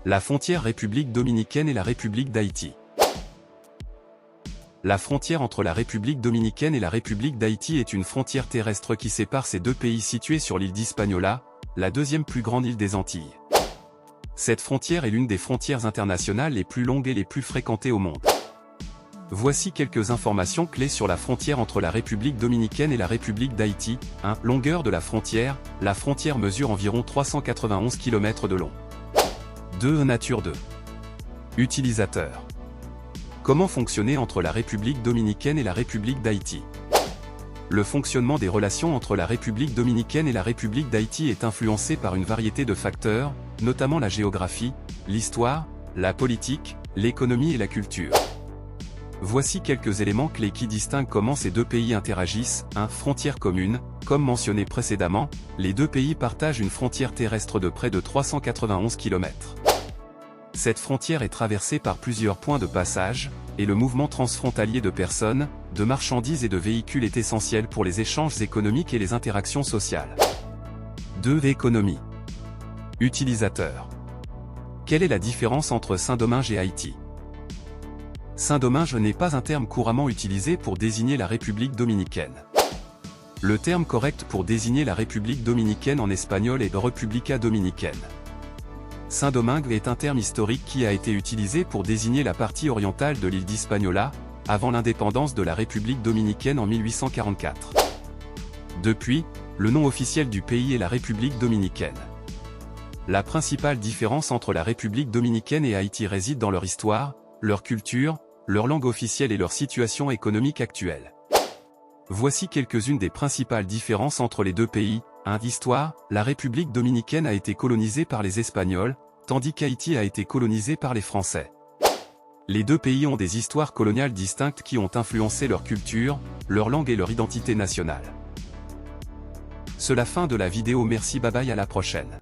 La frontière République dominicaine et la République d'Haïti. La frontière entre la République dominicaine et la République d'Haïti est une frontière terrestre qui sépare ces deux pays situés sur l'île d'Hispaniola, la deuxième plus grande île des Antilles. Cette frontière est l'une des frontières internationales les plus longues et les plus fréquentées au monde. Voici quelques informations clés sur la frontière entre la République dominicaine et la République d'Haïti. 1. Longueur de la frontière mesure environ 391 km de long. 2. Nature de utilisateur. Comment fonctionner entre la République dominicaine et la République d'Haïti? Le fonctionnement des relations entre la République dominicaine et la République d'Haïti est influencé par une variété de facteurs, notamment la géographie, l'histoire, la politique, l'économie et la culture. Voici quelques éléments clés qui distinguent comment ces deux pays interagissent. 1. Frontière commune. Comme mentionné précédemment, les deux pays partagent une frontière terrestre de près de 391 km. Cette frontière est traversée par plusieurs points de passage, et le mouvement transfrontalier de personnes, de marchandises et de véhicules est essentiel pour les échanges économiques et les interactions sociales. 2. Économie. Utilisateur. Quelle est la différence entre Saint-Domingue et Haïti? Saint-Domingue n'est pas un terme couramment utilisé pour désigner la République dominicaine. Le terme correct pour désigner la République dominicaine en espagnol est República Dominicana. Saint-Domingue est un terme historique qui a été utilisé pour désigner la partie orientale de l'île d'Hispaniola, avant l'indépendance de la République dominicaine en 1844. Depuis, le nom officiel du pays est la République dominicaine. La principale différence entre la République dominicaine et Haïti réside dans leur histoire, leur culture, leur langue officielle et leur situation économique actuelle. Voici quelques-unes des principales différences entre les deux pays. 1. Histoire. La République dominicaine a été colonisée par les Espagnols, tandis qu'Haïti a été colonisé par les Français. Les deux pays ont des histoires coloniales distinctes qui ont influencé leur culture, leur langue et leur identité nationale. C'est la fin de la vidéo, merci, bye bye, à la prochaine.